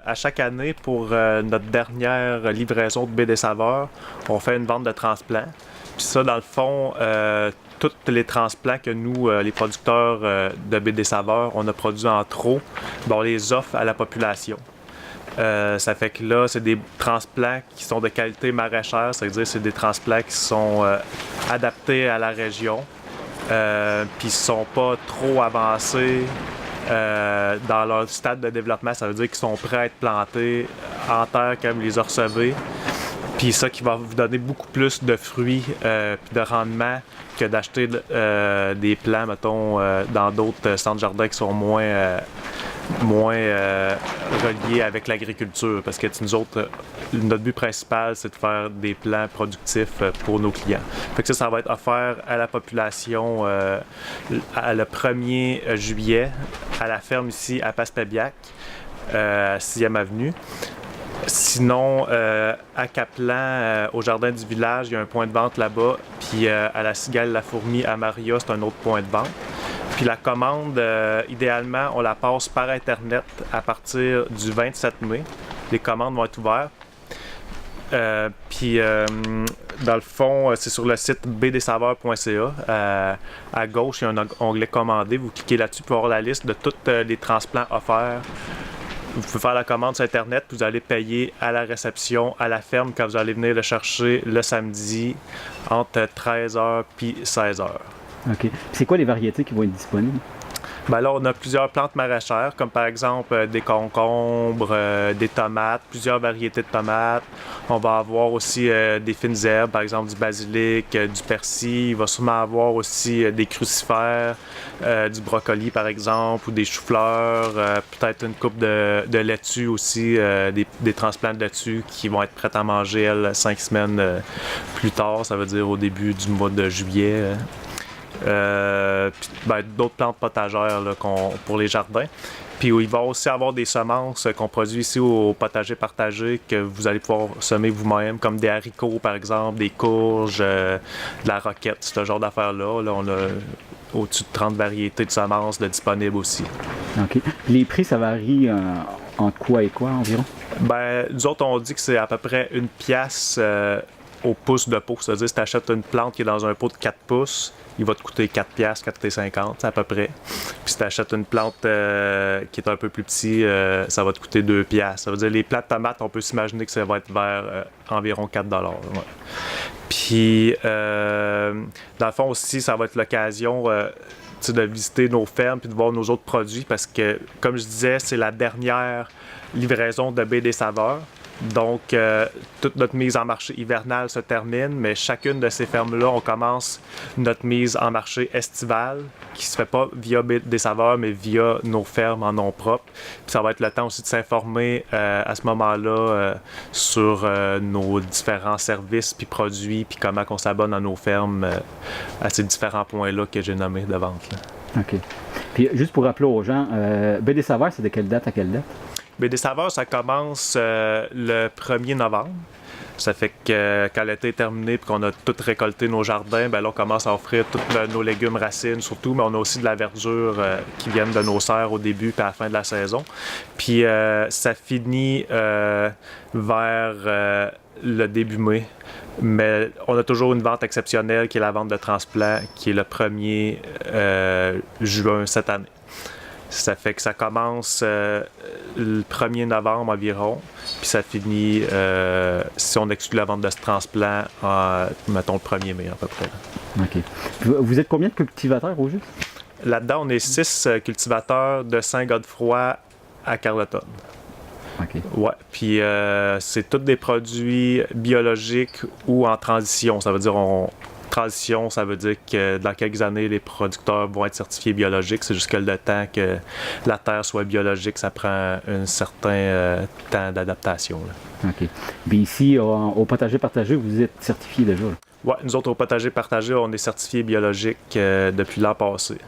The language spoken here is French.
À chaque année, pour notre dernière livraison de Baie des Saveurs, on fait une vente de transplants. Puis ça, dans le fond, tous les transplants que nous, les producteurs de Baie des Saveurs, on a produits en trop, ben, on les offre à la population. Ça fait que là, c'est des transplants qui sont de qualité maraîchère, c'est-à-dire c'est des transplants qui sont adaptés à la région, puis ils sont pas trop avancés dans leur stade de développement. Ça veut dire qu'ils sont prêts à être plantés en terre quand vous les recevez. Puis ça qui va vous donner beaucoup plus de fruits puis de rendement que d'acheter des plants, mettons, dans d'autres centres jardins qui sont moins reliés avec l'agriculture. Parce que nous autres, notre but principal, c'est de faire des plants productifs pour nos clients. Fait que ça va être offert à la population le 1er juillet à la ferme ici à Passepébiac, 6e avenue. Sinon, à Caplan, au jardin du village, il y a un point de vente là-bas. Puis à la Cigale-la-Fourmi, à Maria, c'est un autre point de vente. Puis la commande, idéalement, on la passe par Internet à partir du 27 mai. Les commandes vont être ouvertes. Puis, dans le fond, c'est sur le site bdesaveurs.ca. À gauche, il y a un onglet commander. Vous cliquez là-dessus pour avoir la liste de tous les transplants offerts. Vous pouvez faire la commande sur Internet, puis vous allez payer à la réception, à la ferme, quand vous allez venir le chercher le samedi entre 13h puis 16h. OK. C'est quoi les variétés qui vont être disponibles? Ben là, on a plusieurs plantes maraîchères, comme par exemple des concombres, des tomates, plusieurs variétés de tomates. On va avoir aussi des fines herbes, par exemple du basilic, du persil. Il va sûrement avoir aussi des crucifères, du brocoli, par exemple, ou des choux-fleurs, peut-être une coupe de laitue aussi, des transplants de laitue qui vont être prêts à manger, 5 semaines plus tard, ça veut dire au début du mois de juillet. D'autres plantes potagères là, pour les jardins. Puis il va aussi avoir des semences qu'on produit ici au potager partagé que vous allez pouvoir semer vous-même, comme des haricots par exemple, des courges, de la roquette, ce genre d'affaires-là. Là, on a au-dessus de 30 variétés de semences disponibles aussi. OK. Les prix, ça varie entre quoi et quoi environ? Ben, nous autres, on dit que c'est à peu près une pièce au pouce de pot. C'est-à-dire, si tu achètes une plante qui est dans un pot de 4 pouces, il va te coûter 4 piastres, 4,50 à peu près. Puis si tu achètes une plante qui est un peu plus petite, ça va te coûter 2 piastres. Ça veut dire les plants de tomates, on peut s'imaginer que ça va être vers environ 4 $. Ouais. Puis, dans le fond aussi, ça va être l'occasion de visiter nos fermes puis de voir nos autres produits parce que, comme je disais, c'est la dernière livraison de Baie des Saveurs. Donc, toute notre mise en marché hivernale se termine, mais chacune de ces fermes-là, on commence notre mise en marché estivale, qui se fait pas via Baie des Saveurs, mais via nos fermes en nom propre. Puis ça va être le temps aussi de s'informer à ce moment-là sur nos différents services puis produits, puis comment on s'abonne à nos fermes à ces différents points-là que j'ai nommés de vente. Là. OK. Puis juste pour rappeler aux gens, Baie des Saveurs, c'est de quelle date à quelle date? Baie des Saveurs, ça commence le 1er novembre. Ça fait que quand l'été est terminé et qu'on a tout récolté nos jardins, ben là, on commence à offrir tous nos légumes racines surtout, mais on a aussi de la verdure qui viennent de nos serres au début et à la fin de la saison. Puis ça finit vers le début mai. Mais on a toujours une vente exceptionnelle qui est la vente de transplants, qui est le 1er juin cette année. Ça fait que ça commence le 1er novembre environ, puis ça finit, si on exclut la vente de ce transplant, mettons le 1er mai à peu près. OK. Vous êtes combien de cultivateurs au juste? Là-dedans, on est 6 cultivateurs de Saint-Godefroy à Carleton. OK. Ouais, puis c'est tous des produits biologiques ou en transition. Ça veut dire transition, ça veut dire que dans quelques années, les producteurs vont être certifiés biologiques. C'est juste que le temps que la terre soit biologique, ça prend un certain temps d'adaptation. Là. OK. Puis ici, au potager partagé, vous êtes certifié déjà? Oui, nous autres, au potager partagé, on est certifiés biologiques depuis l'an passé.